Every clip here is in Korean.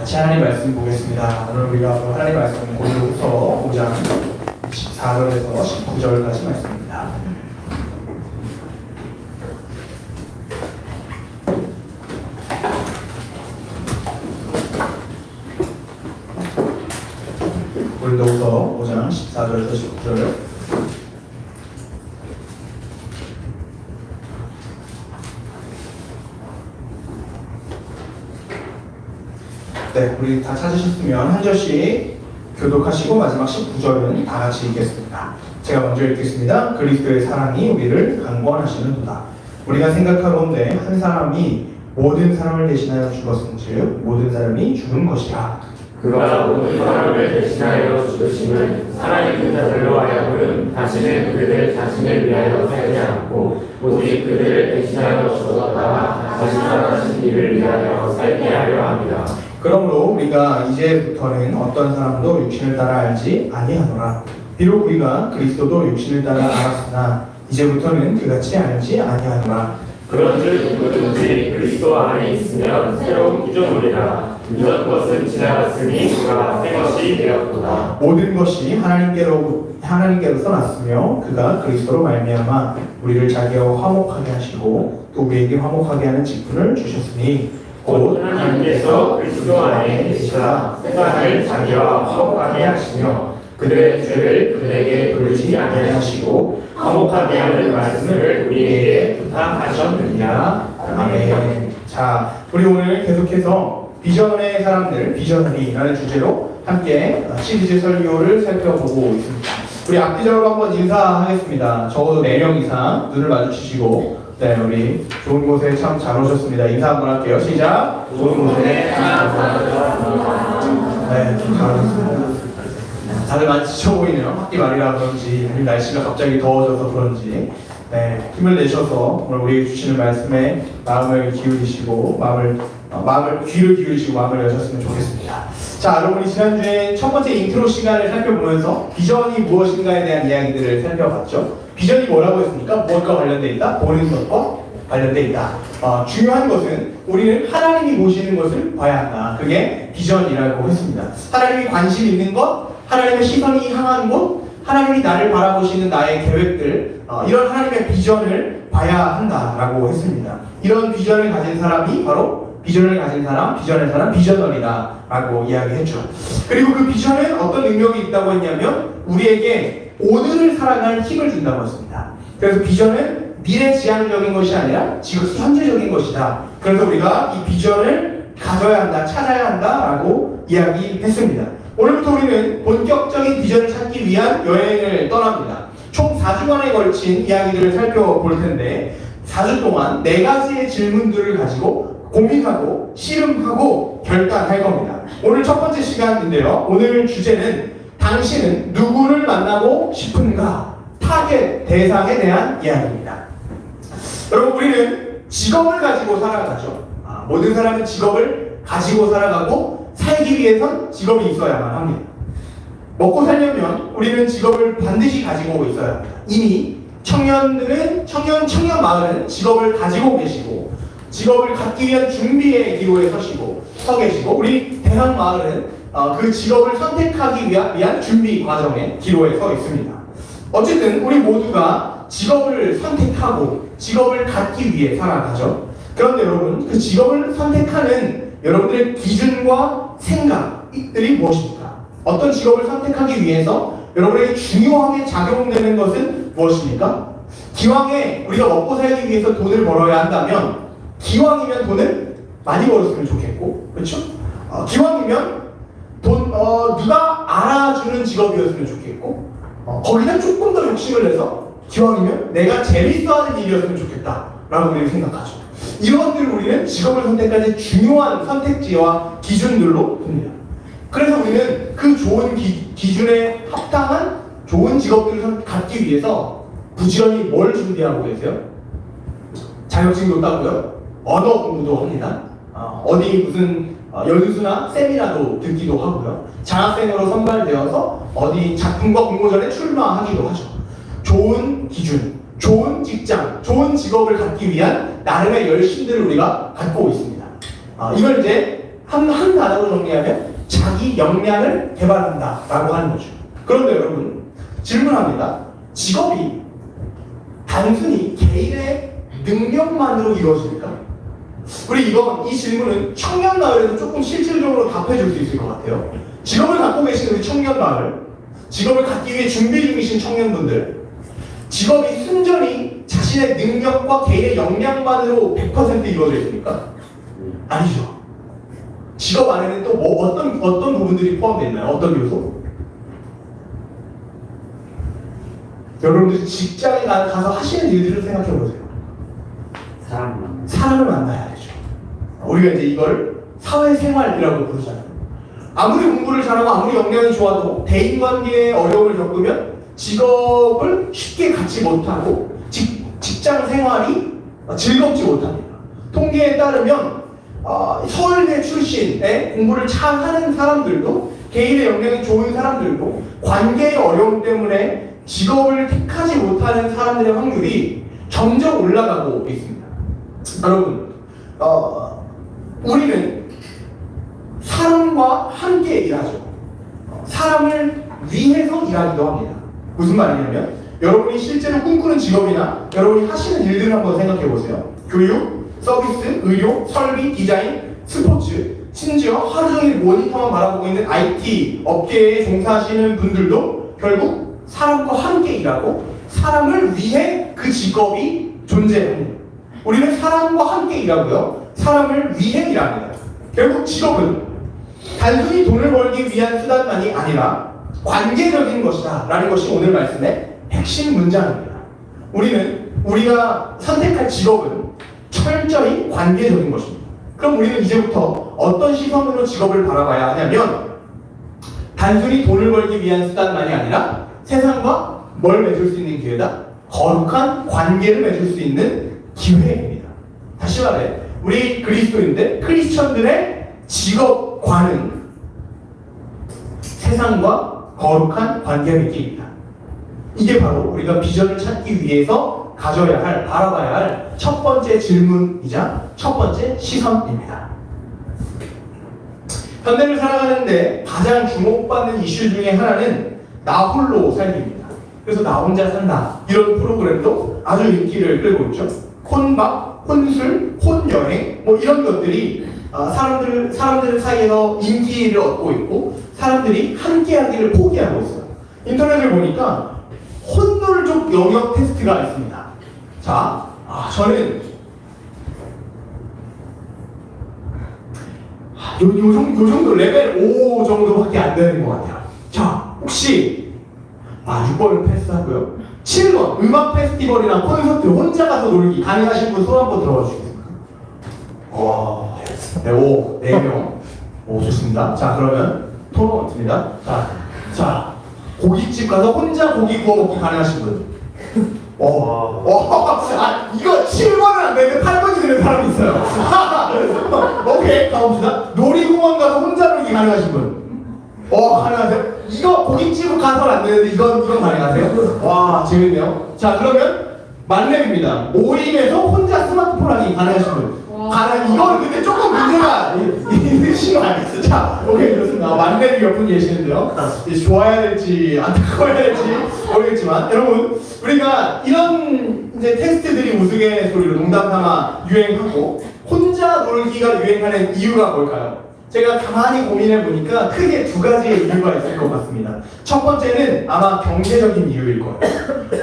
같이 하나님 말씀 보겠습니다. 오늘 우리가 하나님 말씀은 고린도후서 5장 14절에서 19절까지 말씀입니다. 고린도후서 5장 14절에서 19절. 네, 우리 다 찾으셨으면 한 절씩 교독하시고 마지막 19절은 다 같이 읽겠습니다. 제가 먼저 읽겠습니다. 그리스도의 사랑이 우리를 강권하시는도다. 우리가 생각하건대 한 사람이 모든 사람을 대신하여 죽었은즉 모든 사람이 죽은 것이라. 그가 모든 사람을 대신하여 죽으심은 살아있는 자들로 하여금 다시는 그들 자신을 위하여 살지 않고 오직 그들을 대신하여 죽었다가 다시 살아나신 이를 위하여 살게 하려 합니다. 그러므로 우리가 이제부터는 어떤 사람도 육신을 따라 알지 아니하노라. 비록 우리가 그리스도도 육신을 따라 알았으나 이제부터는 그같이 알지 아니하노라. 그런즉 누구든지 그리스도 안에 있으면 새로운 구조물이라. 이전 것은 지나갔으니 그가 새 것이 되었도다. 모든 것이 하나님께로서 났으며 그가 그리스도로 말미암아 우리를 자기와 화목하게 하시고 또 우리에게 화목하게 하는 직분을 주셨으니 곧 하나님께서 그리스도 안에 계시사 세상을 자기와 화목하게 하시며 그들의 죄를 그들에게 돌리지 아니하시고 화목하게 하는 말씀을 우리에게 부탁하셨느니라. 아멘. 자, 우리 오늘 계속해서 비전의 사람들, 비전이라는 주제로 함께 시리즈 설교를 살펴보고 있습니다. 우리 앞뒤적으로 한번 인사하겠습니다. 적어도 4명 이상 눈을 마주치시고, 네, 우리 좋은 곳에 참 잘 오셨습니다. 인사 한번 할게요. 시작. 좋은 곳에 참 네, 좀 잘하셨습니다. 다들 많이 지쳐 보이네요. 학기 말이라 그런지, 아니면 날씨가 갑자기 더워져서 그런지, 네, 힘을 내셔서 오늘 우리에게 주시는 말씀에 마음을 기울이시고, 귀를 기울이시고 마음을 여셨으면 좋겠습니다. 자, 여러분이 지난주에 첫 번째 인트로 시간을 살펴보면서 비전이 무엇인가에 대한 이야기들을 살펴봤죠. 비전이 뭐라고 했습니까? 무엇과 관련되어 있다? 보는 것과 관련되어 있다. 중요한 것은 우리는 하나님이 보시는 것을 봐야 한다. 그게 비전이라고 했습니다. 하나님이 관심 있는 것, 하나님의 시선이 향한 곳, 하나님이 나를 바라보시는 나의 계획들, 이런 하나님의 비전을 봐야 한다라고 했습니다. 이런 비전을 가진 사람이 바로 비전을 가진 사람, 비전의 사람, 비저널이다 라고 이야기했죠. 그리고 그 비전은 어떤 능력이 있다고 했냐면 우리에게 오늘을 살아갈 힘을 준다고 했습니다. 그래서 비전은 미래지향적인 것이 아니라 지금 현재적인 것이다. 그래서 우리가 이 비전을 가져야 한다, 찾아야 한다라고 이야기했습니다. 오늘부터 우리는 본격적인 비전을 찾기 위한 여행을 떠납니다. 총 4주간에 걸친 이야기들을 살펴볼 텐데 4주 동안 4가지의 질문들을 가지고 고민하고 씨름하고 결단할 겁니다. 오늘 첫 번째 시간인데요. 오늘 주제는 당신은 누구를 만나고 싶은가? 타겟 대상에 대한 이야기입니다. 여러분, 우리는 직업을 가지고 살아가죠. 모든 사람은 직업을 가지고 살아가고 살기 위해선 직업이 있어야만 합니다. 먹고 살려면 우리는 직업을 반드시 가지고 있어야 합니다. 이미 청년 마을은 직업을 가지고 계시고 직업을 갖기 위한 준비의 기로에 서 계시고 우리 대학 마을은 그 직업을 선택하기 위한 준비 과정의 기로에 서 있습니다. 어쨌든 우리 모두가 직업을 선택하고 직업을 갖기 위해 살아가죠. 그런데 여러분, 그 직업을 선택하는 여러분들의 기준과 생각들이 무엇입니까? 어떤 직업을 선택하기 위해서 여러분에게 중요하게 작용되는 것은 무엇입니까? 기왕에 우리가 먹고 살기 위해서 돈을 벌어야 한다면 기왕이면 돈을 많이 벌었으면 좋겠고, 그렇죠? 기왕이면 누가 알아주는 직업이었으면 좋겠고, 거기다 조금 더 욕심을 내서 기왕이면 내가 재밌어하는 일이었으면 좋겠다라고 우리는 생각하죠. 이런들 우리는 직업을 선택할 중요한 선택지와 기준들로 봅니다. 그래서 우리는 그 좋은 기준에 합당한 좋은 직업들을 갖기 위해서 부지런히 뭘 준비하고 계세요? 자격증도 따고요. 언어 공부도 합니다. 어디 무슨 연수나 세미나도 듣기도 하고요. 장학생으로 선발되어서 어디 작품과 공모전에 출마하기도 하죠. 좋은 기준, 좋은 직장, 좋은 직업을 갖기 위한 나름의 열심들을 우리가 갖고 있습니다. 이걸 이제 한 단어로 정리하면 자기 역량을 개발한다라고 하는 거죠. 그런데 여러분 질문합니다. 직업이 단순히 개인의 능력만으로 이루어집니까? 우리 이 질문은 청년 마을에서 조금 실질적으로 답해줄 수 있을 것 같아요. 직업을 갖고 계신 우리 청년 마을, 직업을 갖기 위해 준비 중이신 청년분들, 직업이 순전히 자신의 능력과 개인의 역량만으로 100% 이루어져 있습니까? 아니죠. 직업 안에는 또 어떤 부분들이 포함되어 있나요? 어떤 요소? 여러분들 직장에 가서 하시는 일들을 생각해 보세요. 사람을 만나야 되죠. 우리가 이제 이걸 사회생활이라고 부르잖아요. 아무리 공부를 잘하고 아무리 역량이 좋아도 대인관계에 어려움을 겪으면 직업을 쉽게 갖지 못하고 직장 생활이 즐겁지 못합니다. 통계에 따르면 서울대 출신의 공부를 잘 하는 사람들도 개인의 역량이 좋은 사람들도 관계의 어려움 때문에 직업을 택하지 못하는 사람들의 확률이 점점 올라가고 있습니다. 여러분, 우리는 사람과 함께 일하죠. 사람을 위해서 일하기도 합니다. 무슨 말이냐면 여러분이 실제로 꿈꾸는 직업이나 여러분이 하시는 일들을 한번 생각해 보세요. 교육, 서비스, 의료, 설비, 디자인, 스포츠, 심지어 하루 종일 모니터만 바라보고 있는 IT 업계에 종사하시는 분들도 결국 사람과 함께 일하고 사람을 위해 그 직업이 존재합니다. 우리는 사람과 함께 일하고요. 사람을 위해 일합니다. 결국 직업은 단순히 돈을 벌기 위한 수단만이 아니라 관계적인 것이다 라는 것이 오늘 말씀의 핵심 문장입니다. 우리가 선택할 직업은 철저히 관계적인 것입니다. 그럼 우리는 이제부터 어떤 시선으로 직업을 바라봐야 하냐면 단순히 돈을 벌기 위한 수단만이 아니라 세상과 뭘 맺을 수 있는 기회다? 거룩한 관계를 맺을 수 있는 기회입니다. 다시 말해 우리 그리스도인들, 크리스천들의 직업관은 세상과 거룩한 관계 맺기입니다. 이게 바로 우리가 비전을 찾기 위해서 가져야 할, 바라봐야 할 첫 번째 질문이자 첫 번째 시선입니다. 현대를 살아가는데 가장 주목받는 이슈 중에 하나는 나 홀로 살기입니다. 그래서 나 혼자 산다 이런 프로그램도 아주 인기를 끌고 있죠. 혼밥, 혼술, 혼여행 뭐 이런 것들이 사람들 사이에서 인기를 얻고 있고 사람들이 함께하기를 포기하고 있어요. 인터넷을 보니까 혼놀족 영역 테스트가 있습니다. 자, 저는 요 정도 레벨 5 정도밖에 안 되는 것 같아요. 자, 혹시 6번을 패스하고요. 7번 음악 페스티벌이나 콘서트 혼자 가서 놀기 가능하신 분 손 한번 들어봐 주시겠습니까? 네, 4명. 오, 좋습니다. 자, 그러면 토너먼트입니다. 자, 고깃집 가서 혼자 고기 구워 먹기 가능하신 분. 이거 7번은 안 되는데 8번이 되는 사람이 있어요. 오케이, 가봅시다. 놀이공원 가서 혼자 놀기 가능하신 분. 가능하세요? 이거 고깃집 가서는 안 되는데 이건 가능하세요? 와, 재밌네요. 자, 그러면 만렙입니다. 오림에서 혼자 스마트폰 하기 가능하신 분. 이거는 근데 조금 문제가 있으신 거 아니겠어요? 자, 오케이, 좋습니다. 만렙이 몇 분 계시는데요. 좋아야 될지 안타까워야 될지 모르겠지만 여러분, 우리가 이런 이제 테스트들이 우스갯소리로 농담 삼아 유행하고 혼자 놀기가 유행하는 이유가 뭘까요? 제가 가만히 고민해 보니까 크게 두 가지의 이유가 있을 것 같습니다. 첫 번째는 아마 경제적인 이유일 거예요.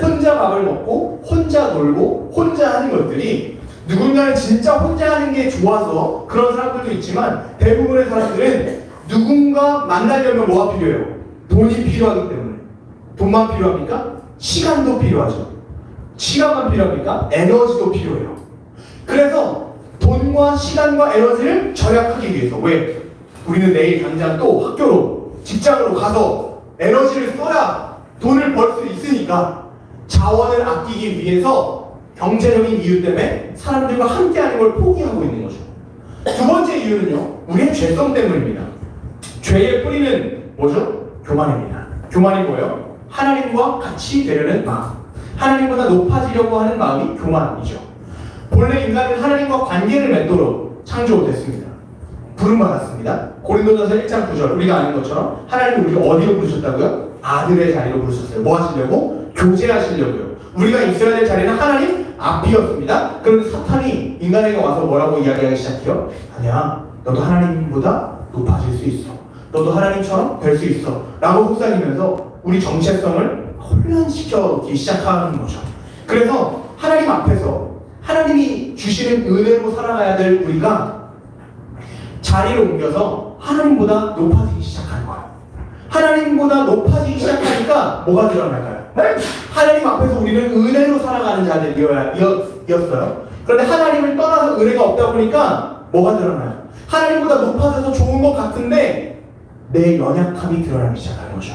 혼자 밥을 먹고 혼자 놀고 혼자 하는 것들이 누군가는 진짜 혼자 하는 게 좋아서 그런 사람들도 있지만 대부분의 사람들은 누군가 만나려면 뭐가 필요해요? 돈이 필요하기 때문에. 돈만 필요합니까? 시간도 필요하죠. 시간만 필요합니까? 에너지도 필요해요. 그래서 돈과 시간과 에너지를 절약하기 위해서. 왜? 우리는 내일 당장 또 학교로 직장으로 가서 에너지를 써야 돈을 벌 수 있으니까 자원을 아끼기 위해서 경제적인 이유 때문에 사람들과 함께하는 걸 포기하고 있는 거죠. 두 번째 이유는요, 우리의 죄성 때문입니다. 죄의 뿌리는 뭐죠? 교만입니다. 교만이 뭐예요? 하나님과 같이 되려는 마음, 하나님보다 높아지려고 하는 마음이 교만이죠. 본래 인간은 하나님과 관계를 맺도록 창조됐습니다. 부름받았습니다. 고린도전서 1장 9절 우리가 아는 것처럼 하나님이 우리를 어디로 부르셨다고요? 아들의 자리로 부르셨어요. 뭐 하시려고? 교제하시려고요. 우리가 있어야 될 자리는 하나님 앞이었습니다. 그런데 사탄이 인간에게 와서 뭐라고 이야기하기 시작해요? 아니야, 너도 하나님보다 높아질 수 있어. 너도 하나님처럼 될 수 있어. 라고 속삭이면서 우리 정체성을 혼란시켜기 시작하는 거죠. 그래서 하나님 앞에서 하나님이 주시는 은혜로 살아가야 될 우리가 자리를 옮겨서 하나님보다 높아지기 시작하는 거예요. 하나님보다 높아지기 시작하니까 뭐가 드러날까요? 하나님 앞에서 우리는 은혜로 살아가는 자들이었어요. 그런데 하나님을 떠나서 은혜가 없다 보니까 뭐가 드러나요? 하나님보다 높아져서 좋은 것 같은데 내 연약함이 드러나기 시작하는 거죠.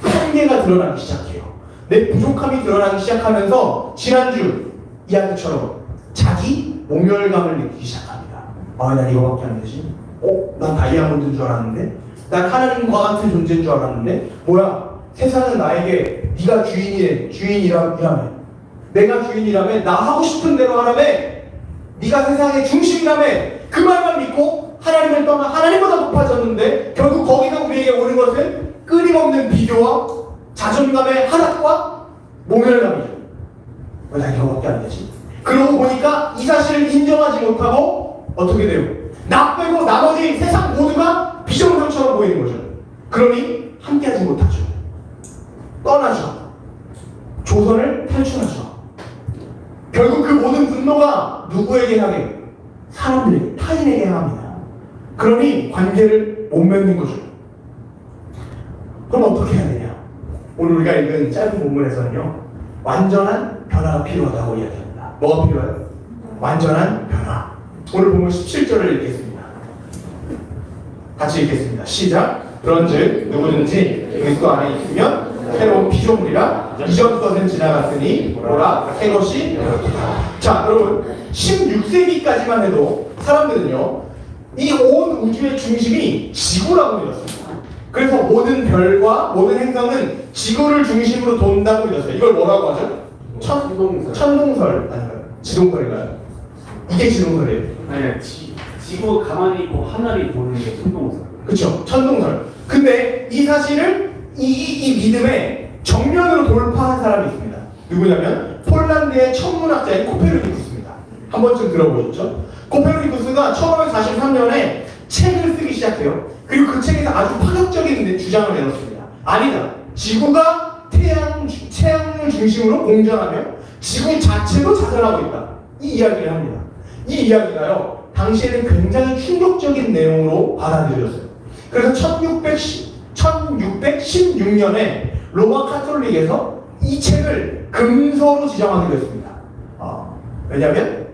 한계가 드러나기 시작해요. 내 부족함이 드러나기 시작하면서 지난주 이야기처럼 자기 모멸감을 느끼기 시작합니다. 난 이거밖에 안 되지? 난 다이아몬드인 줄 알았는데? 난 하나님과 같은 존재인 줄 알았는데? 뭐야? 세상은 나에게 네가 주인이라며, 내가 주인이라며, 나 하고 싶은 대로 하라며, 네가 세상의 중심이라며, 그 말만 믿고 하나님을 떠나 하나님보다 높아졌는데 결국 거기서 우리에게 오는 것은 끊임없는 비교와 자존감의 하락과 모멸감이죠. 왜 난 이거밖에 안 되지? 그러고 보니까 이 사실을 인정하지 못하고 어떻게 돼요? 나 빼고 나머지 세상 모두가 비정상처럼 보이는 거죠. 그러니 함께하지 못하죠. 떠나죠. 조선을 탈출하죠. 결국 그 모든 분노가 누구에게 향해? 사람들에게, 타인에게 향합니다. 그러니 관계를 못 맺는 거죠. 그럼 어떻게 해야 되냐? 오늘 우리가 읽은 짧은 본문에서는요, 완전한 변화가 필요하다고 이야기합니다. 뭐가 필요해요? 완전한 변화. 오늘 본문 17절을 읽겠습니다. 같이 읽겠습니다. 시작. 그런즉 누구든지 그리스도 안에 있으면 새로운 피조물이라 이전 것은 지나갔으니 보라 새 것이 되었다. 자, 여러분 16세기까지만 해도 사람들은요, 이 온 우주의 중심이 지구라고 믿었습니다. 그래서 모든 별과 모든 행성은 지구를 중심으로 돈다고 믿었어요. 이걸 뭐라고 하죠? 천동설 아닌가요? 지동설인가요? 이게 지동설이에요. 아니, 지구 가만히 있고 하늘이 보는 게 천동설. 그렇죠, 천동설. 근데 이 사실을 이 믿음의 정면으로 돌파한 사람이 있습니다. 누구냐면 폴란드의 천문학자인 코페르니쿠스입니다. 한 번쯤 들어보셨죠? 코페르니쿠스가 1543년에 책을 쓰기 시작해요. 그리고 그 책에서 아주 파격적인 주장을 내놓습니다. 아니다, 지구가 태양을 중심으로 공전하며 지구 자체도 자전하고 있다. 이 이야기를 합니다. 이 이야기가요, 당시에는 굉장히 충격적인 내용으로 받아들여졌어요. 그래서 1616년에 로마 카톨릭에서 이 책을 금서로 지정하기로 했습니다. 왜냐하면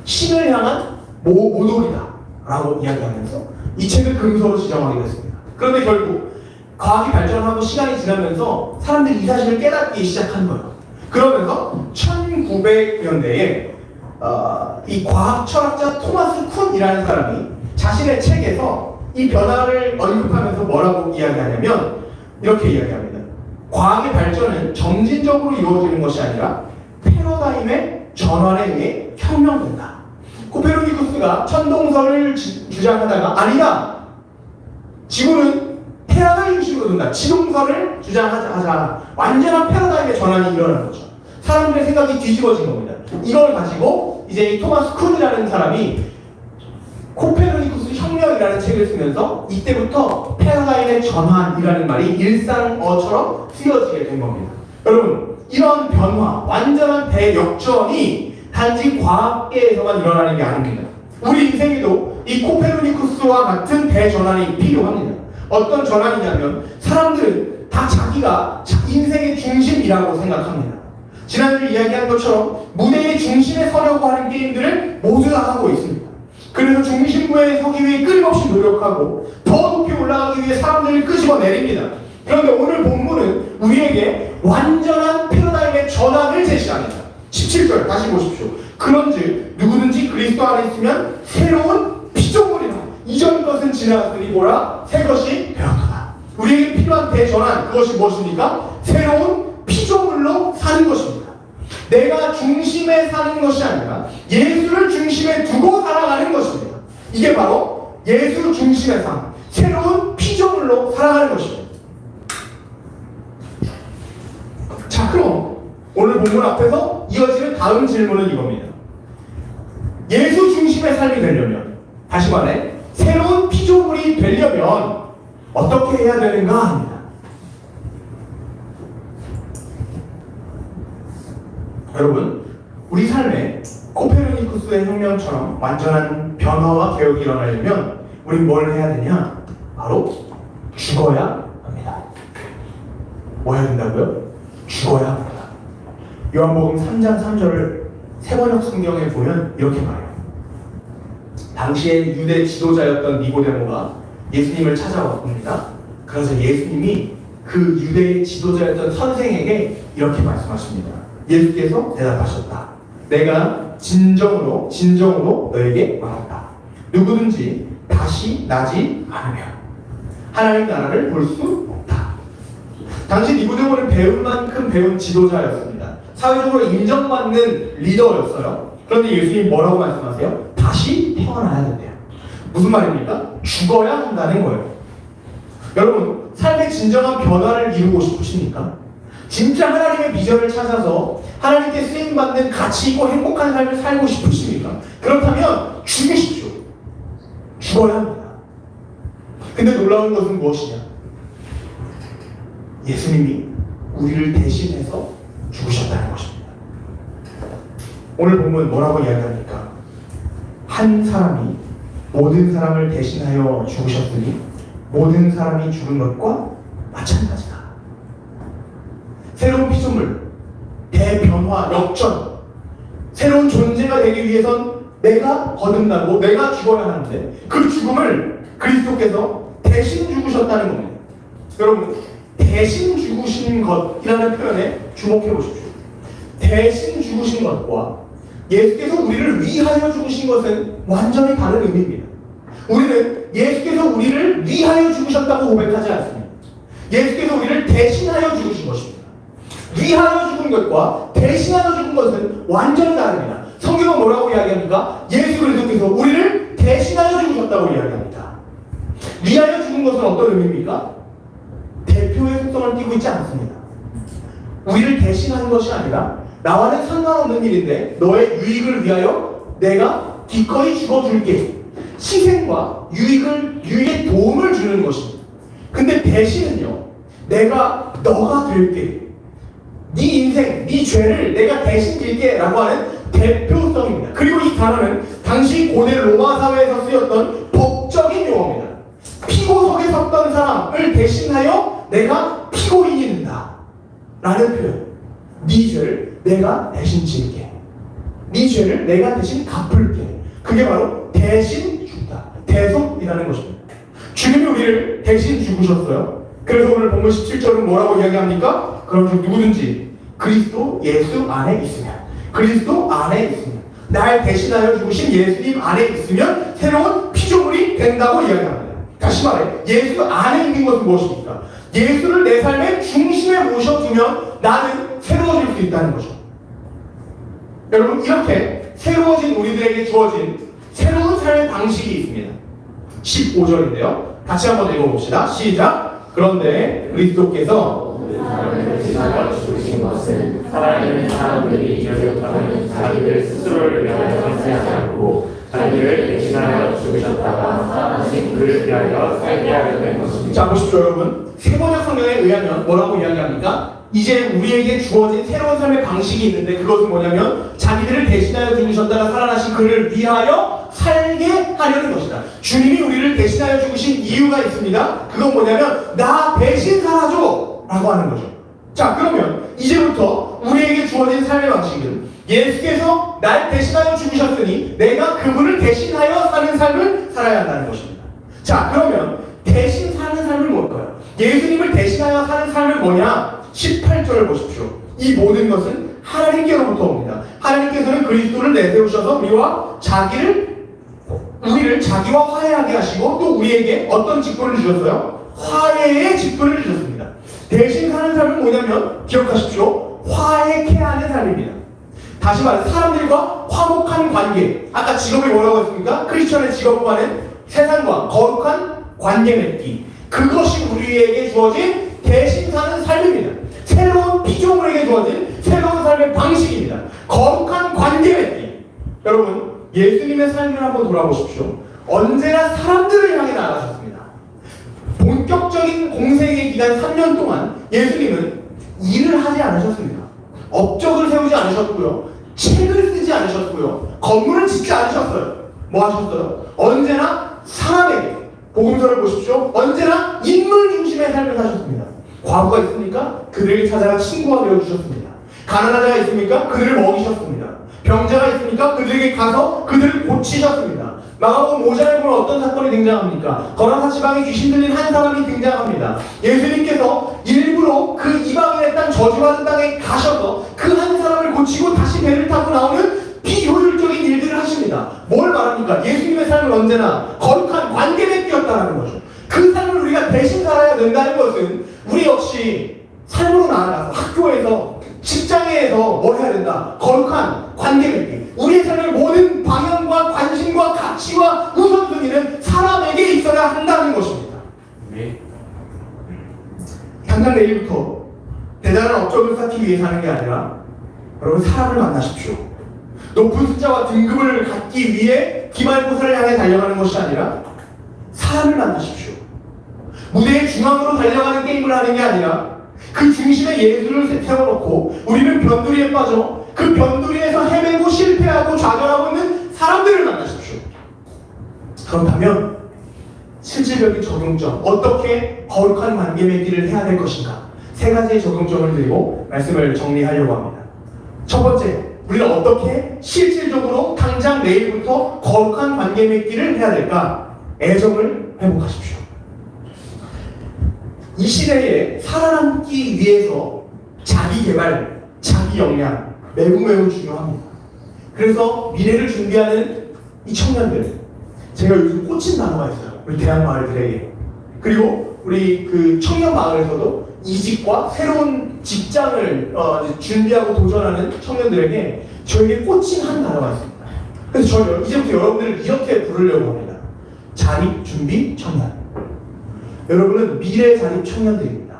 신을 향한 모독이다 라고 이야기하면서 이 책을 금서로 지정하기로 했습니다. 그런데 결국 과학이 발전하고 시간이 지나면서 사람들이 이 사실을 깨닫기 시작한 거예요. 그러면서 1900년대에 이 과학 철학자 토마스 쿤이라는 사람이 자신의 책에서 이 변화를 언급하면서 뭐라고 이야기하냐면 이렇게 이야기합니다. 과학의 발전은 점진적으로 이루어지는 것이 아니라 패러다임의 전환에 의해 혁명된다. 코페르니쿠스가 천동설을 주장하다가 아니다, 지구는 태양을 중심으로 둔다, 지동설을 주장하자, 완전한 패러다임의 전환이 일어나는 거죠. 사람들의 생각이 뒤집어진 겁니다. 이걸 가지고 이제 이 토마스 쿤이라는 사람이 코페르니쿠스 혁명이라는 책을 쓰면서 이때부터 패러다임의 전환이라는 말이 일상어처럼 쓰여지게 된 겁니다. 여러분, 이런 변화, 완전한 대역전이 단지 과학계에서만 일어나는 게 아닙니다. 우리 인생에도 이 코페르니쿠스와 같은 대전환이 필요합니다. 어떤 전환이냐면 사람들은 다 자기가 인생의 중심이라고 생각합니다. 지난주 이야기한 것처럼 무대의 중심에 서려고 하는 게임들을 모두 다 하고 있습니다. 그래서 중심부에 서기 위해 끊임없이 노력하고 더 높이 올라가기 위해 사람들을 끄집어내립니다. 그런데 오늘 본문은 우리에게 완전한 패러다임의 전환을 제시합니다. 17절 다시 보십시오. 그런즉 누구든지 그리스도 안에 있으면 새로운 피조물이라 이전 것은 지나갔으니 보라 새 것이 되었도다. 우리에게 필요한 대전환, 그것이 무엇입니까? 새로운 피조물로 사는 것입니다. 내가 중심에 사는 것이 아니라 예수를 중심에 두고 살아가는 것입니다. 이게 바로 예수 중심의 삶, 새로운 피조물로 살아가는 것입니다. 자, 그럼 오늘 본문 앞에서 이어지는 다음 질문은 이겁니다. 예수 중심의 삶이 되려면, 다시 말해 새로운 피조물이 되려면 어떻게 해야 되는가 합니다. 여러분, 우리 삶에 코페르니쿠스의 혁명처럼 완전한 변화와 개혁이 일어나려면 우린 뭘 해야 되냐? 바로 죽어야 합니다. 뭐 해야 된다고요? 죽어야 합니다. 요한복음 3장 3절을 세번역 성경에 보면 이렇게 말해요. 당시에 유대 지도자였던 니고데모가 예수님을 찾아왔습니다. 그래서 예수님이 그 유대의 지도자였던 선생에게 이렇게 말씀하십니다. 예수께서 대답하셨다. 내가 진정으로 너에게 말한다. 누구든지 다시 나지 않으면 하나님 나라를 볼 수 없다. 당시 니고데모는 배운 만큼 배운 지도자였습니다. 사회적으로 인정받는 리더였어요. 그런데 예수님이 뭐라고 말씀하세요? 다시 태어나야 된대요. 무슨 말입니까? 죽어야 한다는 거예요. 여러분, 삶의 진정한 변화를 이루고 싶으십니까? 진짜 하나님의 비전을 찾아서 하나님께 쓰임받는 가치 있고 행복한 삶을 살고 싶으십니까? 그렇다면 죽으십시오. 죽어야 합니다. 근데 놀라운 것은 무엇이냐? 예수님이 우리를 대신해서 죽으셨다는 것입니다. 오늘 본문 뭐라고 이야기합니까? 한 사람이 모든 사람을 대신하여 죽으셨으니 모든 사람이 죽은 것과 마찬가지다. 새로운 피조물, 대변화, 역전, 새로운 존재가 되기 위해선 내가 거듭나고 내가 죽어야 하는데 그 죽음을 그리스도께서 대신 죽으셨다는 겁니다. 여러분, 대신 죽으신 것이라는 표현에 주목해 보십시오. 대신 죽으신 것과 예수께서 우리를 위하여 죽으신 것은 완전히 다른 의미입니다. 우리는 예수께서 우리를 위하여 죽으셨다고 고백하지 않습니다. 예수께서 우리를 대신하여 죽으신 것입니다. 위하여 죽은 것과 대신하여 죽은 것은 완전히 다릅니다. 성경은 뭐라고 이야기합니까? 예수 그리스도께서 우리를 대신하여 죽으셨다고 이야기합니다. 위하여 죽은 것은 어떤 의미입니까? 대표의 속성을 띠고 있지 않습니다. 우리를 대신하는 것이 아니라 나와는 상관없는 일인데 너의 유익을 위하여 내가 기꺼이 죽어줄게. 희생과 유익에 도움을 주는 것입니다. 근데 대신은요, 너가 될게. 네 인생, 네 죄를 내가 대신 질게 라고 하는 대표성입니다. 그리고 이 단어는 당시 고대 로마 사회에서 쓰였던 법적인 용어입니다. 피고석에 섰던 사람을 대신하여 내가 피고인이 된다 라는 표현. 네 죄를 내가 대신 질게. 네 죄를 내가 대신 갚을게. 그게 바로 대신 죽다, 대속이라는 것입니다. 주님이 우리를 대신 죽으셨어요. 그래서 오늘 본문 17절은 뭐라고 이야기합니까? 그럼 누구든지 그리스도 예수 안에 있으면, 그리스도 안에 있으면, 날 대신하여 죽으신 예수님 안에 있으면 새로운 피조물이 된다고 이야기합니다. 다시 말해, 예수 안에 있는 것은 무엇입니까? 예수를 내 삶의 중심에 모셔두면 나는 새로워질 수 있다는 거죠. 여러분, 이렇게 새로워진 우리들에게 주어진 새로운 삶의 방식이 있습니다. 15절인데요. 같이 한번 읽어봅시다. 시작. 그런데 그리스도께서 사람을 대신하여 죽으신 것은 살아있는 사람들이 기억하는 자기들 스스로를 위하여 살지 않고 자기를 대신하여 죽으셨다가 살아나신 그를 위하여 살게 하려 된 것입니다. 자, 보십시오 여러분. 세번역 성경에 의하면 뭐라고 이야기합니까? 이제 우리에게 주어진 새로운 삶의 방식이 있는데 그것은 뭐냐면 자기들을 대신하여 죽으셨다가 살아나신 그를 위하여 살게 하려는 것이다. 주님이 우리를 대신하여 죽으신 이유가 있습니다. 그건 뭐냐면 나 대신 살아줘 라고 하는 거죠. 자, 그러면 이제부터 우리에게 주어진 삶의 방식은 예수께서 날 대신하여 죽으셨으니 내가 그분을 대신하여 사는 삶을 살아야 한다는 것입니다. 자, 그러면 대신 사는 삶은 뭘까요? 예수님을 대신하여 사는 삶은 뭐냐? 18절을 보십시오. 이 모든 것은 하나님께로부터 옵니다. 하나님께서는 그리스도를 내세우셔서 우리를 자기와 화해하게 하시고 또 우리에게 어떤 직분을 주셨어요? 화해의 직분을 주셨습니다. 대신 사는 삶은 뭐냐면 기억하십시오. 화해케 하는 삶입니다. 다시 말해 사람들과 화목한 관계. 아까 직업이 뭐라고 했습니까? 크리스천의 직업과는 세상과 거룩한 관계 맺기. 그것이 우리에게 주어진 대신 사는 삶입니다. 새로운 피조물에게 주어진 새로운 삶의 방식입니다. 거룩한 관계 맺기. 여러분, 예수님의 삶을 한번 돌아보십시오. 언제나 사람들을 향해 나아가셨습니다. 본격적인 공생의 기간 3년 동안 예수님은 일을 하지 않으셨습니다. 업적을 세우지 않으셨고요. 책을 쓰지 않으셨고요. 건물을 짓지 않으셨어요. 뭐 하셨어요? 언제나 사람에게, 복음서를 보십시오. 언제나 인물 중심의 삶을 사셨습니다. 과부가 있습니까? 그들에게 찾아가 친구가 되어주셨습니다. 가난한 자가 있습니까? 그들을 먹이셨습니다. 병자가 있습니까? 그들에게 가서 그들을 고치셨습니다. 마가복음 5장에 보면 어떤 사건이 등장합니까? 거라사 지방에 귀신 들린 한 사람이 등장합니다. 예수님께서 일부러 그 이방인의 땅, 저주받은 땅에 가셔서 그 한 사람을 고치고 다시 배를 타고 나오는 비효율적인 일들을 하십니다. 뭘 말합니까? 예수님의 삶은 언제나 거룩한 관계 맺기였다는 거죠. 그 삶을 우리가 대신 살아야 된다는 것은 우리 역시 삶으로 나아가서 학교에서, 직장에서 뭘 해야 된다? 거룩한 관계 맺기. 우리의 삶의 모든 방향과 관심과 가치와 우선순위는 사람에게 있어야 한다는 것입니다. 네. 당장 내일부터 대단한 업적을 쌓기 위해 사는 게 아니라 여러분, 사람을 만나십시오. 높은 숫자와 등급을 갖기 위해 기말고사를 향해 달려가는 것이 아니라 사람을 만나십시오. 무대의 중앙으로 달려가는 게임을 하는 게 아니라 그 중심에 예수를 세워놓고 우리는 변두리에 빠져 그 변두리에서 헤매고 실패하고 좌절하고 있는 사람들을 만나십시오. 그렇다면 실질적인 적용점, 어떻게 거룩한 관계 맺기를 해야 될 것인가, 세 가지의 적용점을 드리고 말씀을 정리하려고 합니다. 첫 번째, 우리는 어떻게 실질적으로 당장 내일부터 거룩한 관계 맺기를 해야 될까? 애정을 회복하십시오. 이 시대에 살아남기 위해서 자기 개발, 자기 역량 매우 중요합니다. 그래서 미래를 준비하는 이 청년들, 제가 요즘 꽂힌 단어가 있어요. 우리 대학 마을들에게. 그리고 우리 그 청년 마을에서도 이직과 새로운 직장을 준비하고 도전하는 청년들에게 저에게 꽂힌 한 단어가 있습니다. 그래서 저는 이제부터 여러분들을 이렇게 부르려고 합니다. 자립 준비 청년. 여러분은 미래 자립 청년들입니다.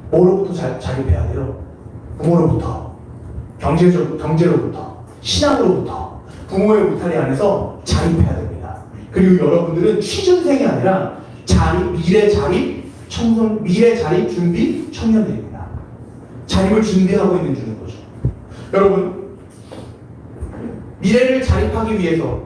뭐로부터 자립해야 돼요? 부모로부터, 경제로부터, 신앙으로부터, 부모의 울타리 안에서 자립해야 됩니다. 그리고 여러분들은 취준생이 아니라 미래 자립 준비 청년들입니다. 자립을 준비하고 있는 중인 거죠. 여러분, 미래를 자립하기 위해서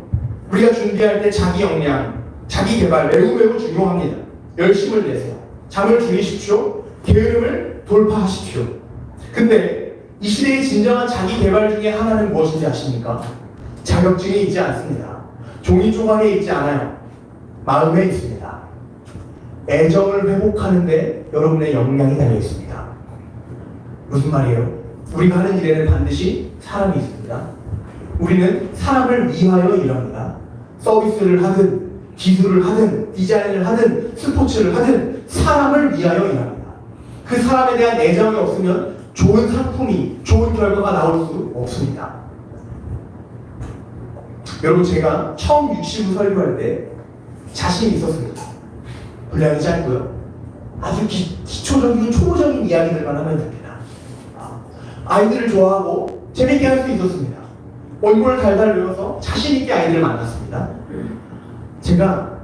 우리가 준비할 때 자기 역량, 자기 개발 매우 중요합니다. 열심을 내세요. 잠을 줄이십시오. 게으름을 돌파하십시오. 근데 이 시대의 진정한 자기 개발 중에 하나는 무엇인지 아십니까? 자격증이 있지 않습니다. 종이 조각에 있지 않아요. 마음에 있습니다. 애정을 회복하는데 여러분의 역량이 달려 있습니다. 무슨 말이에요? 우리가 하는 일에는 반드시 사람이 있습니다. 우리는 사람을 위하여 일합니다. 서비스를 하든 기술을 하든 디자인을 하든 스포츠를 하든 사람을 위하여 일합니다. 그 사람에 대한 애정이 없으면 좋은 상품이, 좋은 결과가 나올 수 없습니다. 여러분, 제가 처음 육시부 설교할 때 자신이 있었습니다. 분량이 짧고요. 아주 기초적이고 초보적인 이야기들만 하면 됩니다. 아이들을 좋아하고 재밌게 할 수 있었습니다. 원고를 달달 외워서 자신있게 아이들을 만났습니다. 제가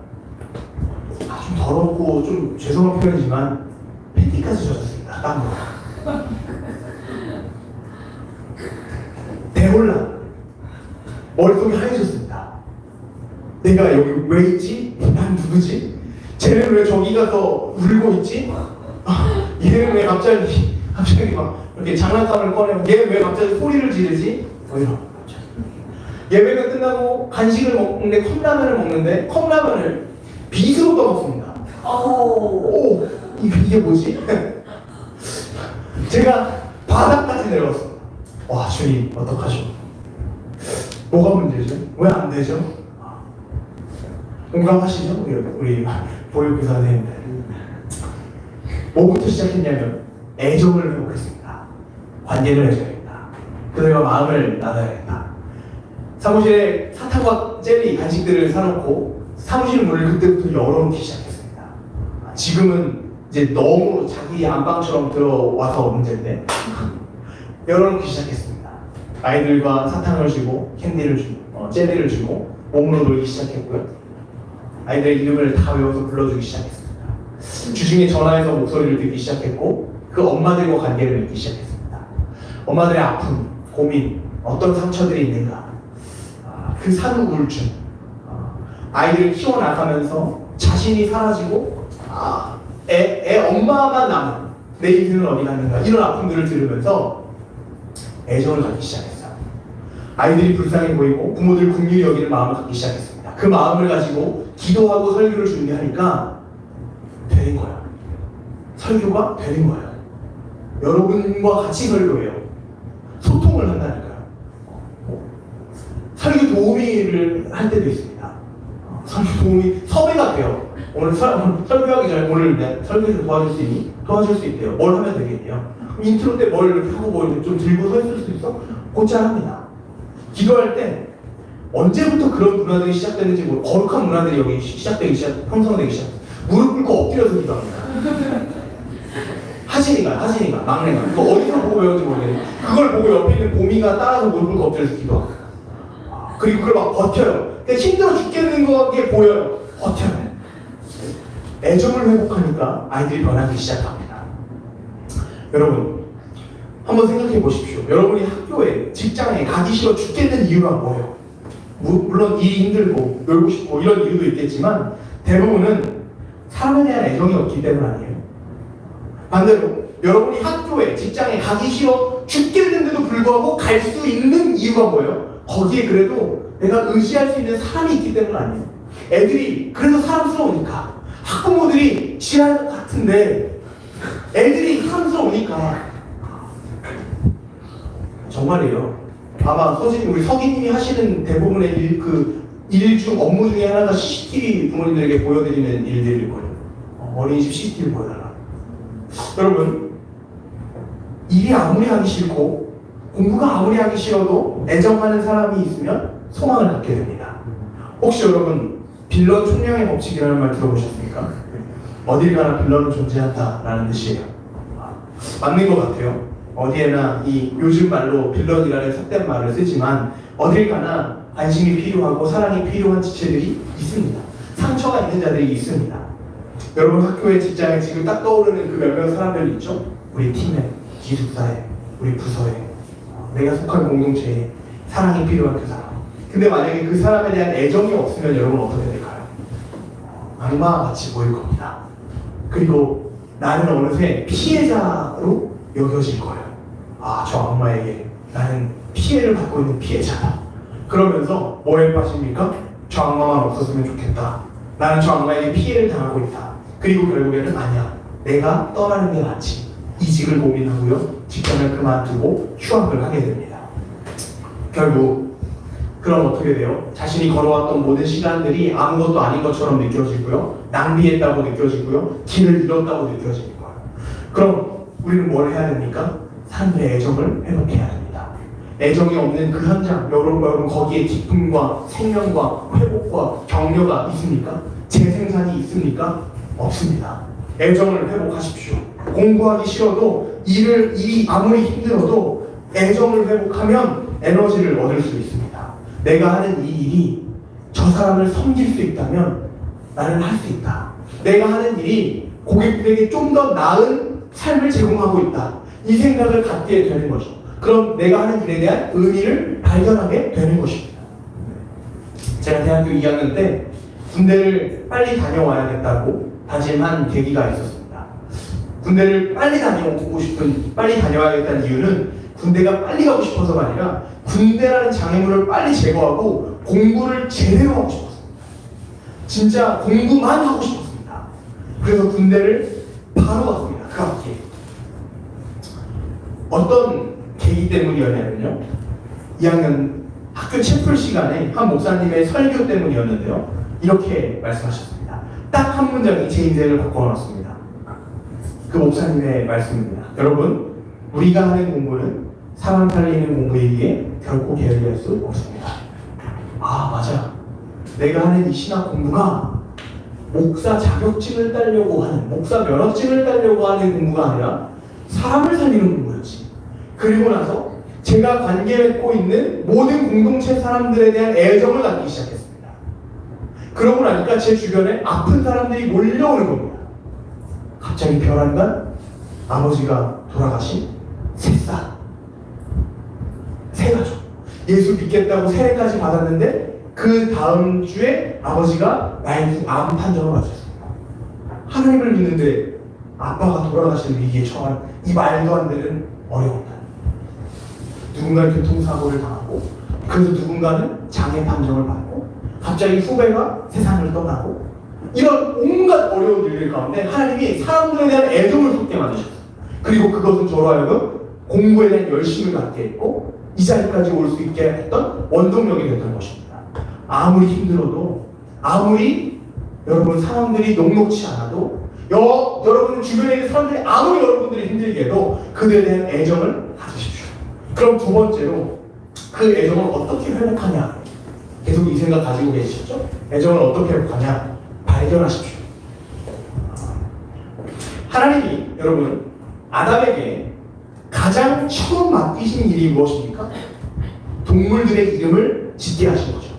좀 더럽고 좀 죄송한 표현이지만 팬티까지 젖었습니다. 땀으로. 대혼란. 머릿속이 하얘졌습니다. 내가 여기 왜 있지? 난 누구지? 쟤는 왜 저기 가서 울고 있지? 얘는 왜 갑자기 막 이렇게 장난감을 꺼내고 얘는 왜 갑자기 소리를 지르지? 뭐 이런. 예배가 끝나고 간식을 먹는데 컵라면을 먹는데 컵라면을 빗으로 떠먹습니다. 이게 뭐지? 제가 바닥까지 내려갔습니다. 와, 주님 어떡하죠? 뭐가 문제죠? 왜 안 되죠? 공감하시죠? 우리 보육교사 선생님들. 뭐부터 시작했냐면 애정을 회복했습니다. 관계를 해줘야겠다. 그들과 마음을 나눠야겠다. 사무실에 사탕과 젤리 간식들을 사놓고 사무실 문을 그때부터 열어놓기 시작했습니다. 지금은 이제 너무 자기 안방처럼 들어와서 문제인데 열어놓기 시작했습니다. 아이들과 사탕을 주고 캔디를 주고 젤리를 주고 몸으로 놀기 시작했고요. 아이들의 이름을 다 외워서 불러주기 시작했습니다. 주중에 전화해서 목소리를 듣기 시작했고 그 엄마들과 관계를 맺기 시작했습니다. 엄마들의 아픔, 고민, 어떤 상처들이 있는가, 그 산후 우울증, 아이들을 키워나가면서 자신이 사라지고 애 엄마만 남은 내 인생은 어디 갔는가, 이런 아픔들을 들으면서 애정을 갖기 시작했어요. 아이들이 불쌍해 보이고 부모들 긍휼히 여기는 마음을 갖기 시작했습니다. 그 마음을 가지고 기도하고 설교를 준비하니까 되는 거예요. 설교가 되는 거예요. 여러분과 같이 설교해요. 소통을 한다니까요. 설교 도우미를 할 때도 있습니다. 설교 도우미 섭외가 돼요. 오늘 설교하기 전에 오늘 설교 좀 도와줄 수 있니? 도와줄 수 있대요. 뭘 하면 되겠네요. 인트로 때 뭘 이렇게 하고 뭐 좀 들고 서 있을 수 있어? 곧잘 합니다. 기도할 때 언제부터 그런 문화들이 시작되는지 모르고 거룩한 문화들이 여기 형성되기 시작. 무릎 꿇고 엎드려서 기도합니다. 하진이가 막내가 그거 어디서 보고 배웠는지 모르겠는데 그걸 보고 옆에 있는 보미가 따라서 무릎 꿇고 엎드려서 기도합니다. 그리고 그걸 막 버텨요. 그러니까 힘들어 죽겠는 게 보여요. 버텨요. 애정을 회복하니까 아이들이 변하기 시작합니다. 여러분 한번 생각해 보십시오. 여러분이 학교에, 직장에 가기 싫어 죽겠는 이유가 뭐예요? 물론 일이 힘들고 놀고 싶고 이런 이유도 있겠지만 대부분은 사람에 대한 애정이 없기 때문 아니에요. 반대로 여러분이 학교에, 직장에 가기 싫어 죽겠는데도 불구하고 갈 수 있는 이유가 뭐예요? 거기에 그래도 내가 의지할 수 있는 사람이 있기 때문 아니에요. 애들이 그래도 사람스러우니까, 학부모들이 지랄 같은데 애들이 사람스러우니까. 정말이에요. 아마 우리 서기님이 하시는 대부분의 일 중 업무 중에 하나가 CCTV 부모님들에게 보여드리는 일들일 거예요. 어린이집 CCTV 보여달라. 여러분, 일이 아무리 하기 싫고 공부가 아무리 하기 싫어도 애정하는 사람이 있으면 소망을 갖게 됩니다. 혹시 여러분 빌런 총량의 법칙이라는 말 들어보셨습니까? 어딜 가나 빌런은 존재한다라는 뜻이에요. 맞는 것 같아요. 어디에나 이 요즘 말로 빌런이라는 속된 말을 쓰지만 어딜 가나 관심이 필요하고 사랑이 필요한 지체들이 있습니다. 상처가 있는 자들이 있습니다. 여러분 학교에, 직장에 지금 딱 떠오르는 그 몇몇 사람들 있죠? 우리 팀에, 기숙사에, 우리 부서에, 내가 속한 공동체에 사랑이 필요한 그 사람. 근데 만약에 그 사람에 대한 애정이 없으면 여러분 어떻게 될까요? 악마와 같이 보일 겁니다. 그리고 나는 어느새 피해자로 여겨질 거예요. 저 악마에게 나는 피해를 받고 있는 피해자다. 그러면서 뭐에 빠집니까? 저 악마만 없었으면 좋겠다. 나는 저 악마에게 피해를 당하고 있다. 그리고 결국에는 아니야, 내가 떠나는 게 낫지. 이직을 고민하고요, 직장을 그만두고 휴학을 하게 됩니다. 결국 그럼 어떻게 돼요? 자신이 걸어왔던 모든 시간들이 아무것도 아닌 것처럼 느껴지고요, 낭비했다고 느껴지고요, 길을 잃었다고 느껴지는 거예요. 그럼 우리는 뭘 해야 됩니까? 사람들의 애정을 회복해야 됩니다. 애정이 없는 그 현장, 여러분 거기에 기쁨과 생명과 회복과 격려가 있습니까? 재생산이 있습니까? 없습니다. 애정을 회복하십시오. 공부하기 싫어도 일이 아무리 힘들어도 애정을 회복하면 에너지를 얻을 수 있습니다. 내가 하는 이 일이 저 사람을 섬길 수 있다면 나는 할 수 있다. 내가 하는 일이 고객들에게 좀 더 나은 삶을 제공하고 있다. 이 생각을 갖게 되는 거죠. 그럼 내가 하는 일에 대한 의미를 발견하게 되는 것입니다. 제가 대학교 2학년 때 군대를 빨리 다녀와야겠다고 다짐한 계기가 있었습니다. 군대를 빨리 다녀와야겠다는 이유는 군대가 빨리 가고 싶어서가 아니라 군대라는 장애물을 빨리 제거하고 공부를 제대로 하고 싶었습니다. 진짜 공부만 하고 싶었습니다. 그래서 군대를 바로 갔습니다. 그 학기에. 어떤 계기 때문이었냐면요, 2학년 학교 채플 시간에 한 목사님의 설교 때문이었는데요, 이렇게 말씀하셨습니다. 딱 한 문장이 제 인생을 바꿔놨습니다. 그 목사님의 말씀입니다. 여러분, 우리가 하는 공부는 사람 살리는 공부이기에 결코 게을리할 수 없습니다. 맞아. 내가 하는 이 신학 공부가 목사 자격증을 따려고 하는, 목사 면허증을 따려고 하는 공부가 아니라 사람을 살리는 공부였지. 그리고 나서 제가 관계 맺고 있는 모든 공동체 사람들에 대한 애정을 갖기 시작했습니다. 그러고 나니까 제 주변에 아픈 사람들이 몰려오는 겁니다. 갑자기 별한간 아버지가 돌아가신 세 가족. 예수 믿겠다고 세례까지 받았는데 그 다음 주에 아버지가 나에게 암 판정을 받으셨습니다. 하나님을 믿는데 아빠가 돌아가신 위기에 처한 이 말도 안 되는 어려움. 누군가는 교통사고를 당하고, 그래서 누군가는 장애 판정을 받고, 갑자기 후배가 세상을 떠나고, 이런 온갖 어려운 일들 가운데 하나님이 사람들에 대한 애정을 쏟게 만드셨어요. 그리고 그것은 저로 하여금 공부에 대한 열심을 갖게 했고, 이 자리까지 올 수 있게 했던 원동력이 됐던 것입니다. 아무리 힘들어도, 아무리 여러분 상황들이 녹록치 않아도, 여러분 주변에 있는 사람들이 아무리 여러분들이 힘들게 해도 그들에 대한 애정을 가지십시오. 그럼 두 번째로 그 애정을 어떻게 회복하냐, 계속 이 생각 가지고 계시죠? 애정을 어떻게 회복하냐, 발견하십시오. 하나님이 여러분 아담에게 가장 처음 맡기신 일이 무엇입니까? 동물들의 이름을 짓게 하신 거죠.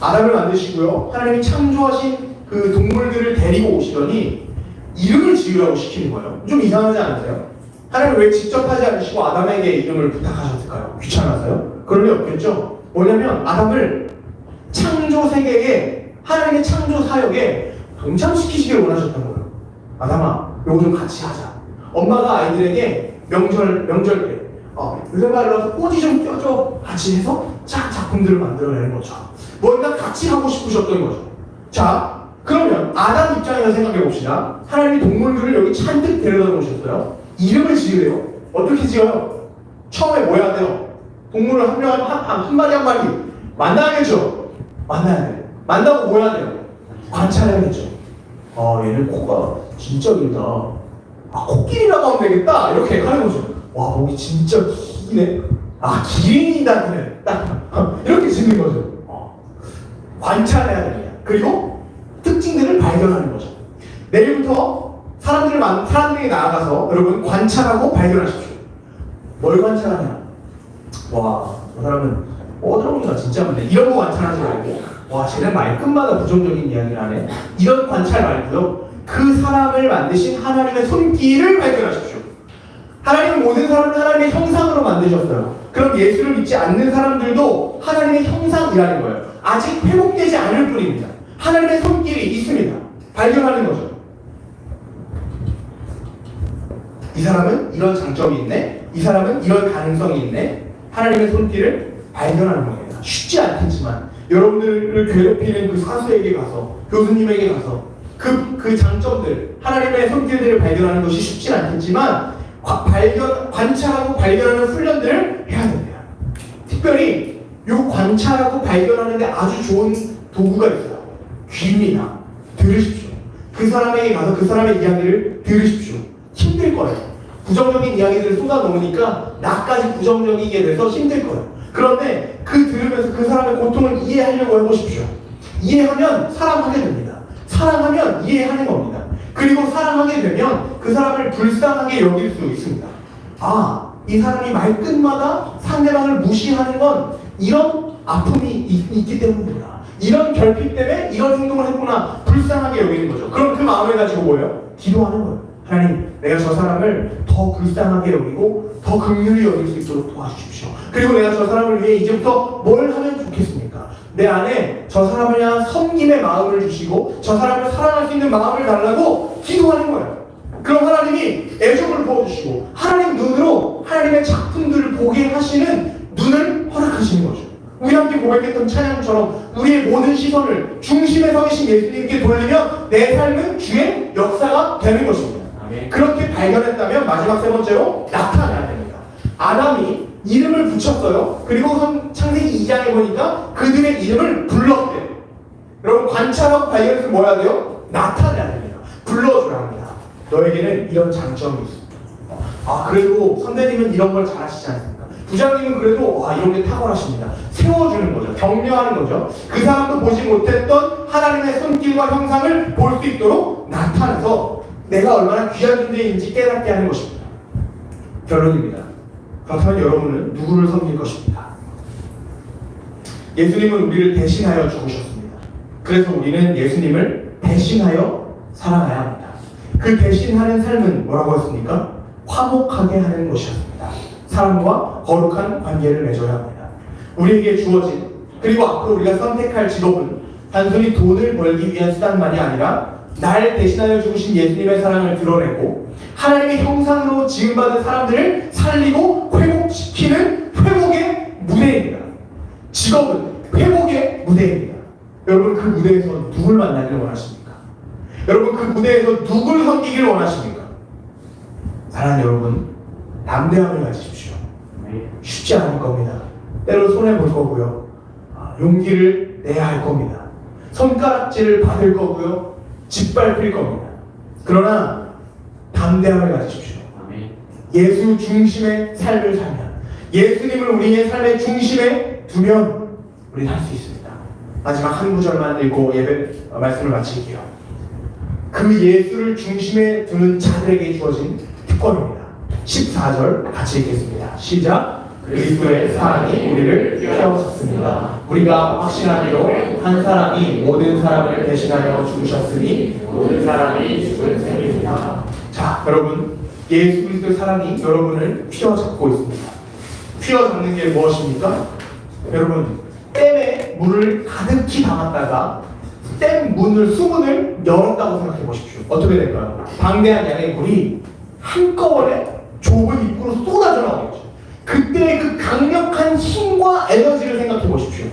아담을 만드시고요, 하나님이 창조하신 그 동물들을 데리고 오시더니 이름을 지으라고 시키는 거예요. 좀 이상하지 않으세요? 하나님 왜 직접 하지 않으시고 아담에게 이름을 부탁하셨을까요? 귀찮아서요? 그럴 리 없겠죠? 뭐냐면 아담을 창조 세계에, 하나님의 창조 사역에 동참시키시길 원하셨던 거예요. 아담아, 요거 좀 같이 하자. 엄마가 아이들에게 명절 때 요새가 일어나서 꼬지 좀 껴줘, 같이 해서 작품들을 만들어내는 거죠. 뭔가 같이 하고 싶으셨던 거죠. 자, 그러면 아담 입장에서 생각해 봅시다. 하나님이 동물들을 여기 잔뜩 데려다 놓으셨어요. 이름을 지으래요. 어떻게 지어요? 처음에 뭐 해야 돼요? 동물을 한 마리 만나야겠죠? 만나야 돼요. 만나고 뭐 해야 돼요? 관찰해야겠죠. 얘는 코가 진짜 길다. 코끼리라고 하면 되겠다. 이렇게 하는 거죠. 와, 목이 진짜 기네. 기린이다, 그네. 이렇게 짓는 거죠. 관찰해야 됩니다. 그리고 특징들을 발견하는 거죠. 내일부터 사람들에게 나아가서 여러분 관찰하고 발견하십시오. 뭘 관찰하냐? 와, 저 사람은 어드렁이가 진짜 많네. 이런 거 관찰하지 말고, 와, 쟤는 말끝마다 부정적인 이야기를 하네. 이런 관찰 말고요, 그 사람을 만드신 하나님의 손길을 발견하십시오. 하나님은 모든 사람을 하나님의 형상으로 만드셨어요. 그럼 예수를 믿지 않는 사람들도 하나님의 형상이라는 거예요. 아직 회복되지 않을 뿐입니다. 하나님의 손길이 있습니다. 발견하는 거죠. 이 사람은 이런 장점이 있네, 이 사람은 이런 가능성이 있네. 하나님의 손길을 발견하는 겁니다. 쉽지 않겠지만 여러분들을 괴롭히는 그 사수에게 가서, 교수님에게 가서 그 장점들, 하나님의 손길들을 발견하는 것이 쉽지 않겠지만 관찰하고 발견하는 훈련들을 해야 됩니다. 특별히 이 관찰하고 발견하는 데 아주 좋은 도구가 있어요. 귀입니다. 들으십시오. 그 사람에게 가서 그 사람의 이야기를 들으십시오. 힘들 거예요. 부정적인 이야기들을 쏟아놓으니까 나까지 부정적이게 돼서 힘들 거예요. 그런데 들으면서 그 사람의 고통을 이해하려고 해보십시오. 이해하면 사랑하게 됩니다. 사랑하면 이해하는 겁니다. 그리고 사랑하게 되면 그 사람을 불쌍하게 여길 수 있습니다. 이 사람이 말끝마다 상대방을 무시하는 건 이런 아픔이 있기 때문입니다. 이런 결핍 때문에 이런 행동을 했구나, 불쌍하게 여기는 거죠. 그럼 그 마음을 가지고 뭐예요? 기도하는 거예요. 하나님, 내가 저 사람을 더 불쌍하게 여기고 더 긍휼히 여길 수 있도록 도와주십시오. 그리고 내가 저 사람을 위해 이제부터 뭘 하면 좋겠습니까? 내 안에 저 사람을 향한 섬김의 마음을 주시고 저 사람을 사랑할 수 있는 마음을 달라고 기도하는 거예요. 그럼 하나님이 애정을 부어주시고 하나님 눈으로 하나님의 작품들을 보게 하시는 눈을 허락하시는 거죠. 우리 함께 고백했던 찬양처럼 우리의 모든 시선을 중심에 서 계신 예수님께 돌리면 내 삶은 주의 역사가 되는 것입니다. 아멘. 그렇게 발견했다면 마지막 세 번째로 나타나야 됩니다. 아담이 이름을 붙였어요. 그리고 창세기 2장에 보니까 그들의 이름을 불렀대요. 여러분, 관찰하고 발견해서 뭐 해야 돼요? 나타내야 됩니다. 불러줘야 합니다. 너에게는 이런 장점이 있습니다. 그래도 선배님은 이런 걸 잘하시지 않습니까? 부장님은 그래도 이런 게 탁월하십니다. 세 세워주는 거죠. 격려하는 거죠. 그 사람도 보지 못했던 하나님의 손길과 형상을 볼 수 있도록 나타내서 내가 얼마나 귀한 존재인지 깨닫게 하는 것입니다. 결론입니다. 그렇다면 여러분은 누구를 섬길 것입니까? 예수님은 우리를 대신하여 죽으셨습니다. 그래서 우리는 예수님을 대신하여 살아가야 합니다. 그 대신하는 삶은 뭐라고 했습니까? 화목하게 하는 것이었습니다. 사람과 거룩한 관계를 맺어야 합니다. 우리에게 주어진 그리고 앞으로 우리가 선택할 직업은 단순히 돈을 벌기 위한 수단만이 아니라 날 대신하여 죽으신 예수님의 사랑을 드러내고 하나님의 형상으로 지음받은 사람들을 살리고 회복시키는 회복의 무대입니다. 직업은 회복의 무대입니다. 여러분 그 무대에서 누굴 만나기를 원하십니까? 여러분 그 무대에서 누굴 섬기기를 원하십니까? 사랑하는 여러분, 담대함을 가지십시오. 쉽지 않을 겁니다. 때로 손해볼 거고요. 용기를 내야 할 겁니다. 손가락질을 받을 거고요. 짓밟힐 겁니다. 그러나 담대함을 가지십시오. 예수 중심의 삶을 살면, 예수님을 우리의 삶의 중심에 두면 우리는 할 수 있습니다. 마지막 한 구절만 읽고 말씀을 마칠게요. 그 예수를 중심에 두는 자들에게 주어진 특권입니다. 14절 같이 읽겠습니다. 시작. 그리스도의 사랑이 우리를 깨우쳤습니다. 우리가 확신하기로 한 사람이 모든 사람을 대신하여 죽으셨으니 모든 사람이 죽은 셈입니다. 자, 여러분, 예수 그리스도의 사랑이 여러분을 휘어잡고 있습니다. 휘어잡는 게 무엇입니까? 여러분, 댐에 물을 가득히 담았다가 댐 문을, 수문을 열었다고 생각해 보십시오. 어떻게 될까요? 방대한 양의 물이 한꺼번에 좁은 입구로 쏟아져 나오겠죠. 그때 그 강력한 힘과 에너지를 생각해 보십시오.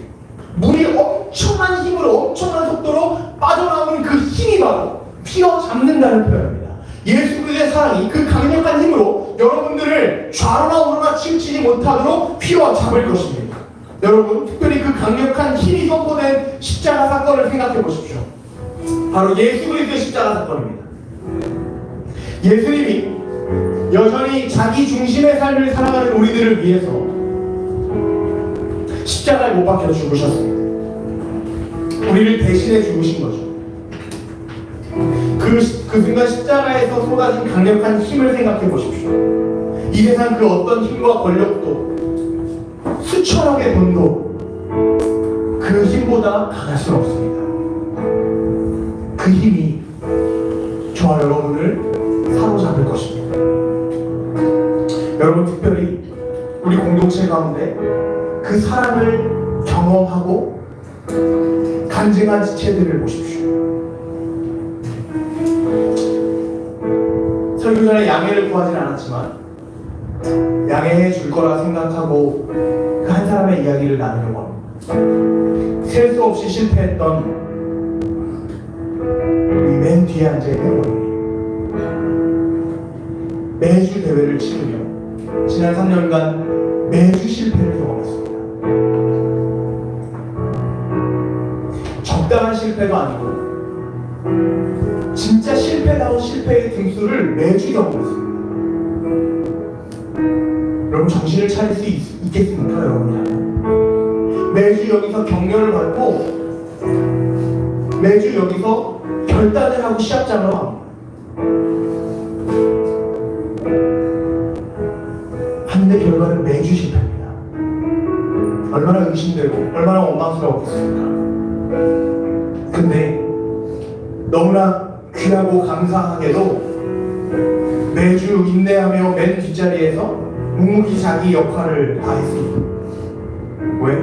물이 엄청난 힘으로, 엄청난 속도로 빠져나오는 그 힘이 바로 휘어잡는다는 표현입니다. 예수 그리스도의 사랑이 그 강력한 힘으로 여러분들을 좌로나 우로나 치우치지 못하도록 휘어잡을 것입니다. 여러분, 특별히 그 강력한 힘이 선포된 십자가 사건을 생각해 보십시오. 바로 예수 그리스도의 십자가 사건입니다. 예수님이 여전히 자기 중심의 삶을 살아가는 우리들을 위해서 십자가에 못 박혀 죽으셨습니다. 우리를 대신해 죽으신 거죠. 그 순간 십자가에서 쏟아진 강력한 힘을 생각해 보십시오. 이 세상 그 어떤 힘과 권력도 수천억의 돈도 그 힘보다 강할 수는 없습니다. 그 힘이 저와 여러분을 사로잡을 것입니다. 여러분, 특별히 우리 공동체 가운데 그 사랑을 경험하고 간증한 지체들을 보십시오. 설교 전에 양해를 구하진 않았지만 양해해 줄 거라 생각하고 그 한 사람의 이야기를 나누려고 합니다. 셀 수 없이 실패했던 우리 맨 뒤에 앉아있는 어린이, 매주 대회를 치르며 지난 3년간 매주 실패를 경험했습니다. 적당한 실패도 아니고 진짜 실패다운 실패의 등수를 매주 경험했습니다. 여러분, 정신을 차릴 수 있겠습니까? 여러분이라면 매주 여기서 격려를 받고 매주 여기서 결단을 하고 시합장을 합니다. 하는데 결과는 매주 실패합니다. 얼마나 의심되고 얼마나 원망스러웠겠습니까? 근데 너무나 귀하고 감사하게도 매주 인내하며 맨 뒷자리에서 묵묵히 자기 역할을 다했습니다. 왜?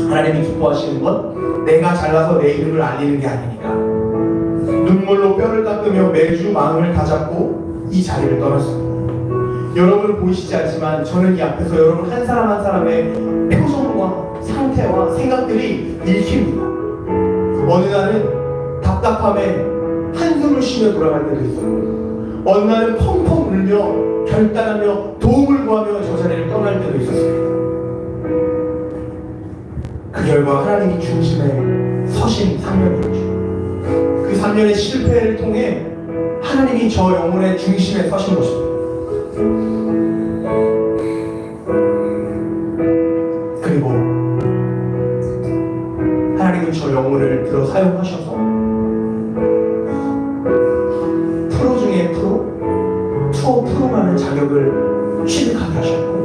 하나님이 기뻐하시는 건 내가 잘나서 내 이름을 알리는 게 아니니까. 눈물로 뼈를 깎으며 매주 마음을 다잡고 이 자리를 떠났습니다. 여러분은 보이시지 않지만 저는 이 앞에서 여러분 한 사람 한 사람의 표정과 상태와 생각들이 읽힙니다. 어느 날은 답답함에 한숨을 쉬며 돌아갈 때도 있어요. 어느 날은 펑펑 울며 결단하며 도움을 구하며 저 자리를 떠날 때도 있었습니다. 그 결과 하나님이 중심에 서신 3년이었죠. 그 3년의 실패를 통해 하나님이 저 영혼의 중심에 서신 것입니다. 그리고 영혼을 들어 사용하셔서 프로 중에 프로, 투어 프로라는 자격을 취득하게 하셨고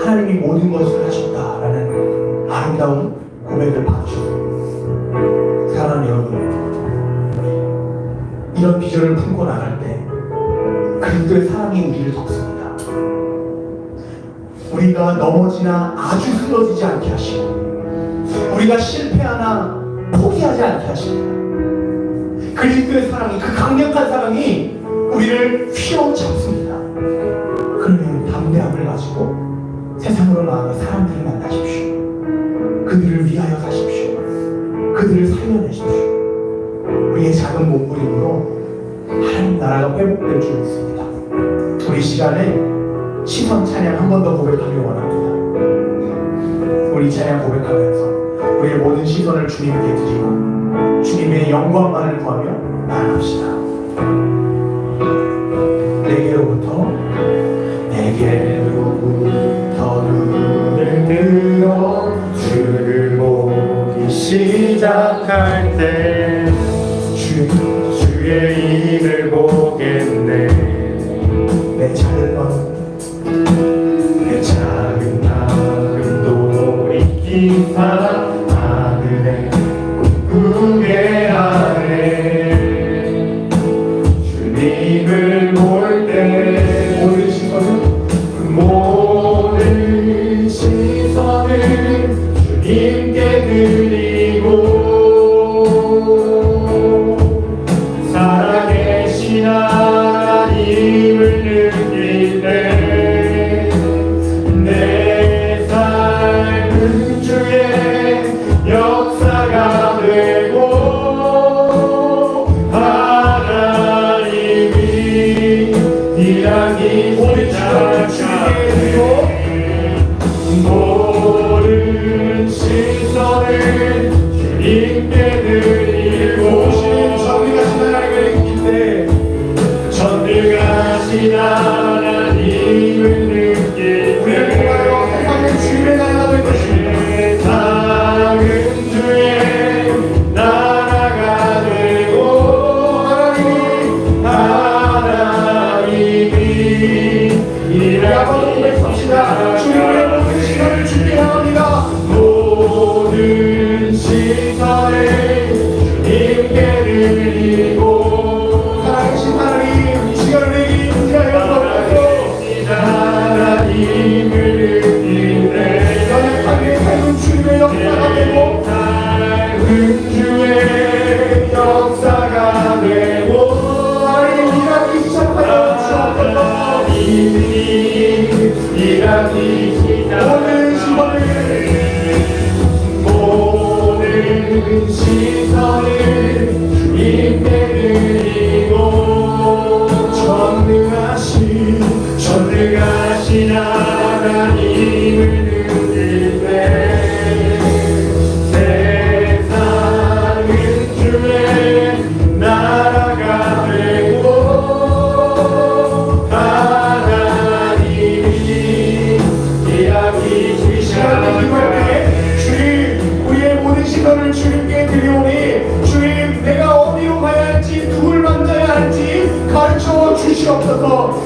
하나님이 모든 것을 하셨다라는 아름다운 고백을 받으셨습니다. 사랑하는 여러분, 이런 비전을 품고 나갈 때 그리스도의 사랑이 우리를 덮습니다. 우리가 넘어지나 아주 쓰러지지 않게 하시고 우리가 실패하나 포기하지 않게 하십니다. 그리스도의 사랑이, 그 강력한 사랑이 우리를 휘어잡습니다. 그러면 담대함을 가지고 세상으로 나아가 사람들을 만나십시오. 그들을 위하여 사십시오. 그들을 살려내십시오. 우리의 작은 몸부림으로 하나님 나라가 회복될 줄 믿습니다. 우리 시간에 시선 찬양 한 번 더 고백하길 원합니다. 우리 찬양 고백하면서 우리의 모든 시선을 주님께 드리고 주님의 영광만을 구하며 나아갑시다. 내게로부터 눈을 들어 주를 보기 시작할 때 주의 힘을 보겠네. 내 작은 마음도 잊긴 하늘에 꿈꾸게 하네. 주님을 볼 때 모든 시선을 주님께 드리고 살아계신 하나님을 느낄 때 내 삶은 주의 역사가 되고 하나님이 일하기 시작하네. 모든 시선을 주님께 드리고 전능하신 하나님을 느낄 때 전능하신 하나님을 느낄 우리를 통하여 세상의 주님의 나라가 될 것입니다. 세상은 주의 나라가 되고 하나님이 일하기 고백합시다. 주님의 모든 시간을 준비합니다. 모든 시선을 주님께 드리고 살아계신 하나님, 이 시간을 내게 인자하여 주옵소서. 하나님을 느낄 때 연약하게 삶은 주님의 역사가 되고 삶은 주의 역사가 되고 하나님 일하기 시작하여 주옵소서. 일하기 모든 시선을 주님께 드리고 전능하신 하나님을 느낄 때 세상은 주의 나라가 되고 하나님이 일하기 시간을 기도할 때 주님, 우리의 모든 시선을 주님께 드리오니 주님, 내가 어디로 가야 할지 누굴 만나야 할지 가르쳐 주시옵소서.